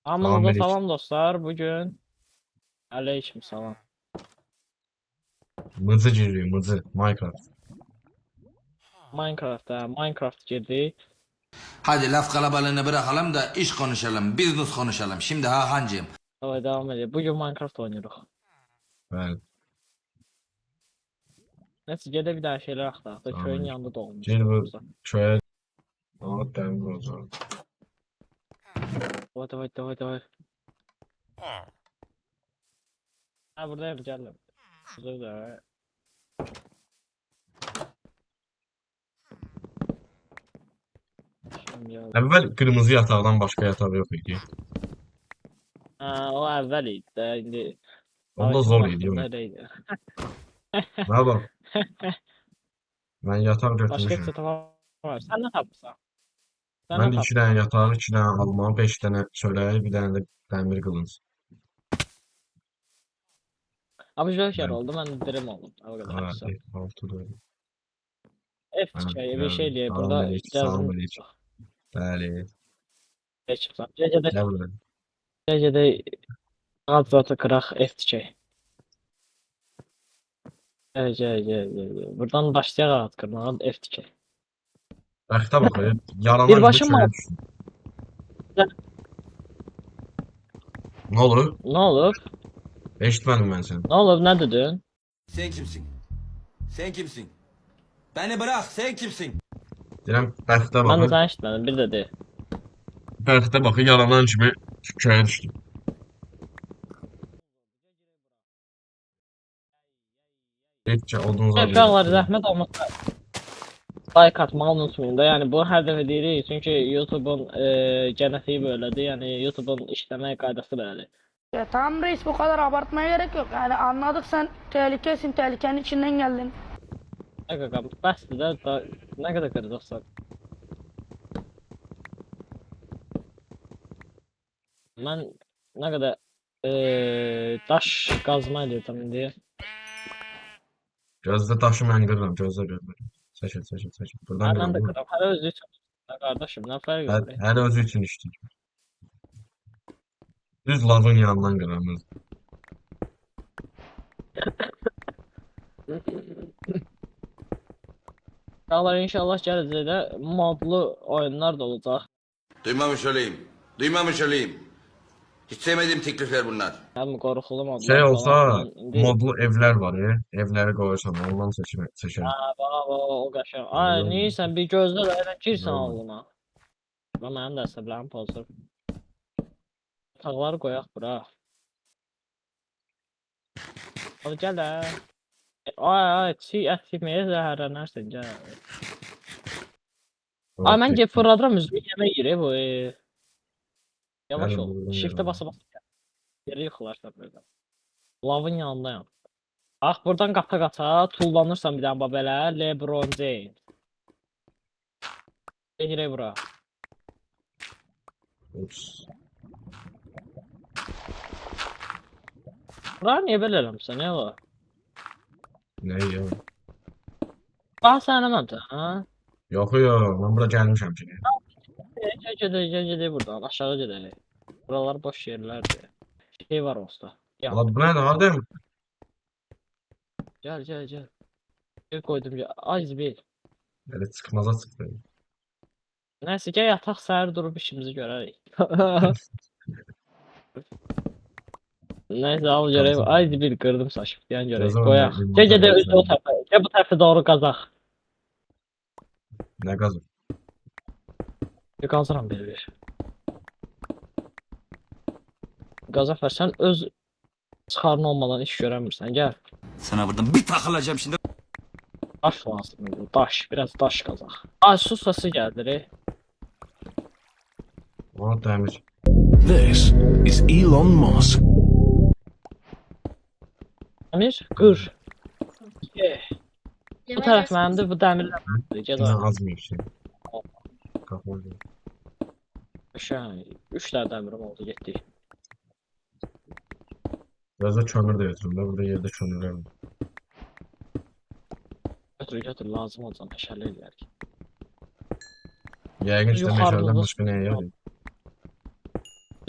Hamınıza Selamünaleyküm. salam dostlar. Bugün aleyküm salam. Mızı giriyor, mızı. Minecraft. Minecraft girdik. Hadi laf kalabalığını bırakalım da iş konuşalım, business konuşalım. Şimdi Hakan'cığım. Davay devam edelim. Bugün Minecraft oynuyoruz. Ben. Neyse gede bir daha şeyler aktardık da köyün Tamam. yanında da olmuş. Gel bu köye. Aa, demir o zaman. Davay. Ha buradayım geldim. Şurada da. Şimdi ya. Evvel kırmızı yatağdan başka yatağı yok idi. Ha o evvel idi de indi. Onda Savaşın zor idi. vaxtında Yok. öyleydi. Ne bak, ben yatak Başka götürmüşüm. hiç tamam var. Sen ne tapırsan? Sen Ben ne de iki tapırsan? tane yatağı, iki tane alma, beş tane çöreği, bir tane de demir kılıç. Abi Joker Ben. oldu ben dirim oldum. O kadar Aa, hepsi. altı da öyle. F Ha, çiçeği bir şey geldim. diye burada Selamünaleyküm, yazdım. selamünaleyküm. Bəli. Çıksam. Gecede, Gel buraya. gecede alt zatı kırak F çiçeği. Gel. Buradan başlayalım alt kırmağa F çiçeği. Bəxtə bax, yaranan Bir kimi başım çölə var. düşdüm. Ne olur? Ne olup? Eşitmədim mən səni. Ne olup? Ne dedin? Sen kimsin? Sen kimsin? Beni bırak, sen kimsin? Deyirəm, bəxtə Ben de baxın. sana işitmedim. Bir dedi. Bəxtə baxın, yaranan kimi köyə düşdüm. Heç odunuz var Uşaqlar verir. zəhmət olmasa like atmayı unutmayın da. Yani bu her defa deyirik. Çünkü YouTube'un genetiği böyledir. Yani YouTube'un işleme kaydası böyledir. Ya tamam reis, bu kadar abartmaya gerek yok. Yani anladık, sen tehlikesin, tehlikenin içinden geldin. Ne kadar bəsdir də. Ne kadar kıracaqsan. Ben ne kadar daş kazma edirdim indi. Gözdə daşı mən qırıram, gözlə görmürəm. Çəkil. Buradan Ben de qırıram. kıram. Her özü için. Ya kardeşim ne fark Hər, ediyor? hər özü üçün işləyir. Düz lavın yanından qıram. Dağlar inşallah gələcəkdə modlu oyunlar da olacaq. Duymamış olayım. Hiç sevmediğim teklifler bunlar. Həm qorxulu modlar Şey falan olsa, filan. İndi modlu evlər var ya. Evləri qoyursan, ondan seçərim. bax o qəşəng. Ay neysən bir gözlə də elə girsən Yox. ağlına. Və mənim də əsəblərim pozur. Tağları qoyaq bura. Hadi gəl də. Ay, çiğ ət yeməyə zəhərlənərsən gəl. Ay mən gəlib fırladıram üzümü yemək yeri bu. Yavaş Gəlin ol. buradan Shift'e gəlin. basa basa gəl. Yeri yıxılarsan böyle. Lavın yanındayım. Bax buradan qata tullanırsan bir dənə bax belə LeBron James. Girək bura. Ups. Bura niyə belə eləmişsən? Nə var? Nə ya? Bax sən eləməmsən, hə? Yox, mən bura gəlmişəm ki. Gedək buradan aşağı gedək. Buralar boş yerlərdir. Şey var olsa. Ya Ulan bu nədir? Hardayım? gəl. Bir qoydum ya. Az bil. Elə çıxmaza çıxdı. Nəysə gəl yataq səhər durub işimizi görərik. Nəysə al görək. Az bil qırdım saçım. Deyən görək. Gözəl Qoyaq. bir Gəl montaj üzə o tərəfə. Gəl bu tərəfə doğru qazaq. Nə qazır? Bir qazıram bir. Qazaq ver sən öz çıxarın olmadan iş görəmirsən. Gəl. Sana buradan bir takılacağım şimdi. Daş lazımdır. Daş. Biraz daş qazaq. Ay su səsi gəldi. O dəmir. This is Elon Musk. Əmir, qır. Bu tərəf mənimdir, bu dəmirlər mənimdir. Gəl Nə oyna. az bir şey. Qapı. Şən, 3 dənə dəmirim oldu, getdik. Biraz da kömür də götürüm də. Burada yerdə kömürlər var. Götür, lazım olacaq, məşəllə eləyərik. Yəqin ki, Yuxarıda meşələrdən da başqa nəyə yarayır?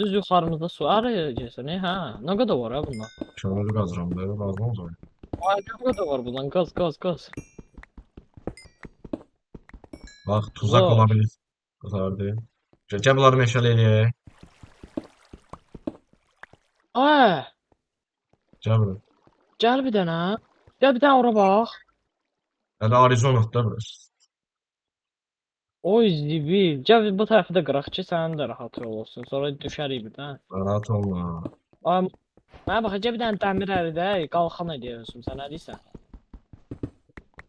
Düz yuxarımızda su arayacaqsan, hə? Nə qədər var ha bundan? Kömürü qazıram da, lazım olacaq. Ay, nə qədər var bundan? Qaz, qaz, qaz. Bax, tuzak Zor. ola bilir. Qızardı. Gəl bunları meşələ eləyək. Ay, Gəl bura. gəl bir dənə. Gəl bir dənə ora bax. Hələ Arizonadır da burası. Oy zibil. Gəl bu tərəfi də qıraq ki, sənin də rahat yol olsun. Sonra düşərik birdən. Rahat olma. Ay, mənə bax, gəl bir dənə dəmir əridək, qalxan edəyəsən. Sən nə deyirsən?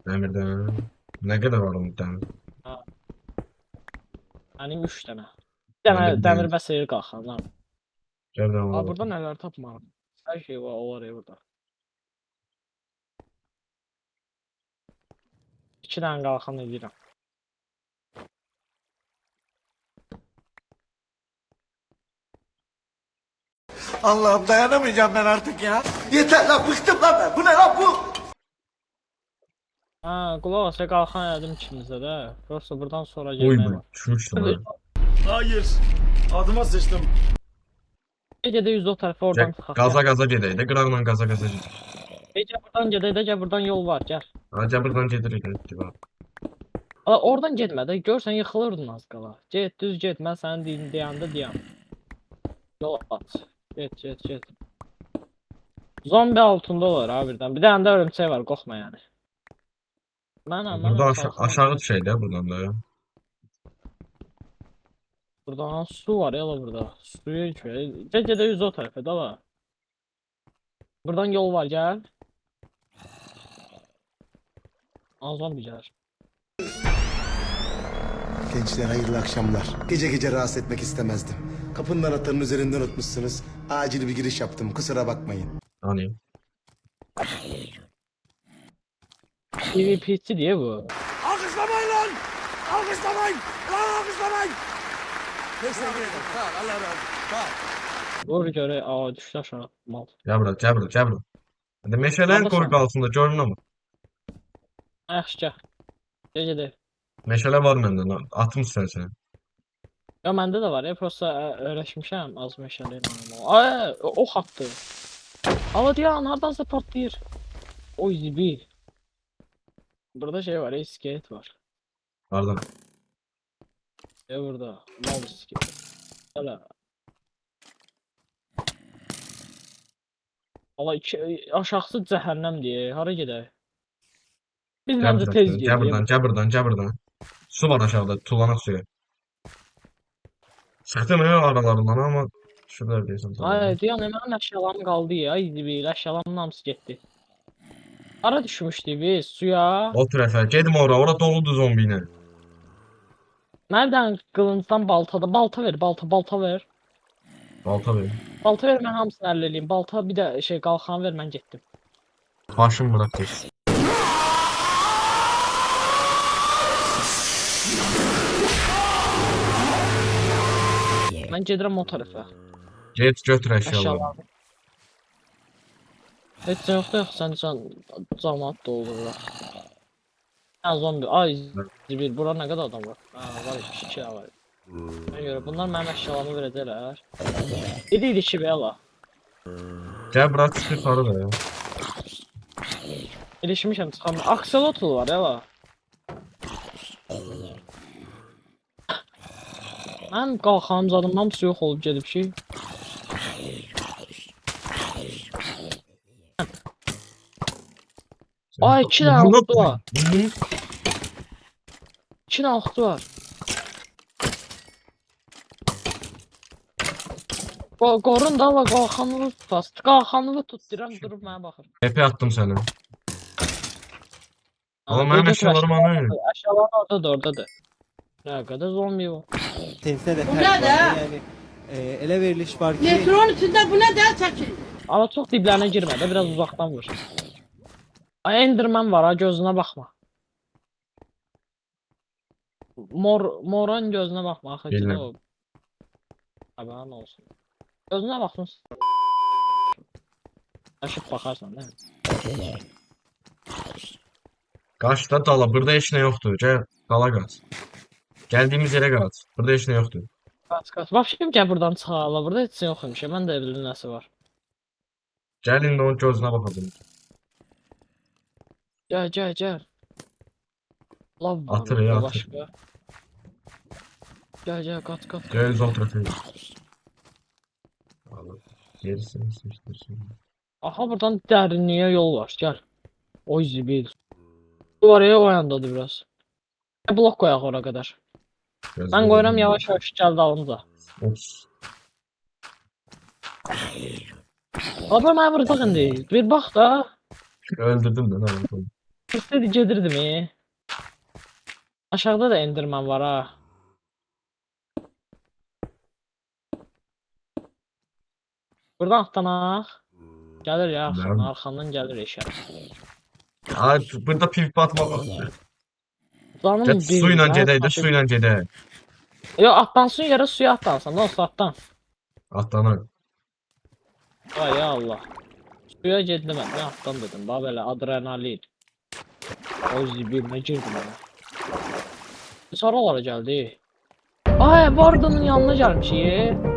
Dəmirdən. Nə qədər var onun dəmir? Mənim 3 dənə. Bir dənə Mənim dəmir deyil. bəs elə qalxanlar. Gəl bir Aa, dənə burada nələr tapmaram. Hər şey var, olar ya burada. 2 dənə qalxan edirəm. Allah'ım dayanamayacağım ben artık ya. Yeter lan bıktım lan ben. Bu ne lan bu? Ha, qulaq as, qalxan elədim ikimizdə də. Prosta buradan sonra Oy gəlmək bu. var. Çürükdür lan. Hayır. Adıma sıçtım. Gecədə 100 o tərəfə oradan çıxaq. Gaza gedək də, qıraqla gaza gedək. Gecə buradan gedək də, gəl buradan yol var, gəl. Hacı buradan gedirik. Divar. Ala, oradan getmə də, görsən yıxılırdın az qala. Get, düz get, mən sənin deyəndə deyəm. Yol at. Get, get, get. Zombi altında olar ha birdən. Bir dənə də örümçək var, qorxma yəni. Mənəm, Burada qalxıram. aşağı düşək də buradan da. Burada su var ya la burada. Suya içmeye. Gecede 100 o tarafa da la. Buradan yol var gel. Azam bir gelir. Gençler hayırlı akşamlar. Gece gece rahatsız etmek istemezdim. Kapının anahtarını üzerinde unutmuşsunuz. Acil bir giriş yaptım. Kusura bakmayın. Hani. PvP'si diye bu. Alkışlamayın lan. Alkışlamayın. Lan alkışlamayın. Teşekkür ederim. Sağ ol. Allah razı olsun. Sağ ol. Vur göre aa düştü aşağı mal. Gəl bura, gəl bura, gəl bura. Hadi meşələrin Orada qoru sən- qalsın da görün ama. Yaxşı gel. Gecede. Meşələ var məndə. Atım istərsən. Ya məndə də var ya prosta öyrəşmişəm az meşəli ilə. Ay o hattı. Ala diyan hardansa patlayır. Oy zibil. Burada şey var, iskelet var. Hardan? Ya burada mal iskelet. Hala. Ala aşağısı cəhənnəm deyə hara gedək? Biz Gəl məncə buradan, tez gəl gedək. buradan, gəl buradan, gəl buradan. Su var aşağıda, tulanaq suyu. Çıxdım ya aralarından ama şurada deyəsən. Ay, diyan mənim əşyalarım qaldı ya. Ay zibil, əşyalarımın hamısı getdi. Hara düşmüşdük biz suya? O tərəfə, gedim ora doludur zombi ilə. Mənə bir dənə qılıncdan balta ver, balta ver. Balta verin. Balta ver, mən hamısını əldə eləyim. Balta bir də şey qalxan ver, mən getdim. Başım bırak tez. Mən gedirəm o tərəfə. Get götür əşyaları. Əşyalarımı. Heç nə yoxdur, sən cəmaat doldurur. Hə, zombi. Ay, zibil, bura nə qədər adam var? Ha, var, 2 var. Mən görə bunlar mənim əşyalarımı verəcəklər. İdi ki, belə. Gəl bura çıx yuxarı da ya. İlişmişəm, çıxam. Akselotl var, ya. Mənim qalxanım zadım hamısı yox olub gedib ki. Ay, 2 dənə Bunu- oxtu var. bunu- 2 dənə oxtu var. Qorun da la qalxanını tut. Qalxanını tut deyirəm, durub mənə baxır. Epe attım səni. Ama Ha, mənim götür əşyalarım əşyalarını. hani. Əşyalar oradadır. Nə qədər zombi var. Temsil eden Bu her ne var. de? Yani ele veriliş var ki Metronun içinde bu ne der çekin. Ama çox diblərinə girmə də, biraz uzaqdan vur. Ay, Enderman var ha, gözünə baxma. Moran gözünə baxma, axı ki Bilmem. o. Haberin olsun. Gözünə baxsın. Aşıb baxarsan, değil mi? Qaçda dala, burada heç nə yoxdur. Gəl, dala qaç. Gəldiyimiz yerə qaç. Burada heç nə yoxdur. Kaç. Vapşim gel buradan çıxala. Burada heç şey yoxmuş. Mən də bildim nəsə var. Gəlin onun gözünə baxalım. Gəl. Lav var Atır orada ya, atır. başqa. Gəl, qaç. Gəl zoltratı. Gerisini seçtirsin. Aha buradan dərinliyə yol var. Gəl. Oy zibil. Oraya o yandadır biraz. Blok qoyaq ora qədər. Mən qoyuram yavaş gəl dalımıza. Ops. Abi mən vurdaq indi. Bir bax da. Öldürdüm de ne oldu? İstedi gedirdim. Aşağıda da endirmen var ha. Buradan atlanaq. Gəlir ya Mən- arxandan gəlir eşər. Ay, burada pil batma var. Canım Get suyla gedək də, suyla gedək. Yo atlansın yere suya atlansın. Ne olsa atlan. Atlanır. Ay ya Allah. Suya getdim mən. Ne atlan dedim. Bax belə adrenalin. O zibirinə girdim ona. Sonra olara gəldi. Ay Warden'ın yanına gəlmişik.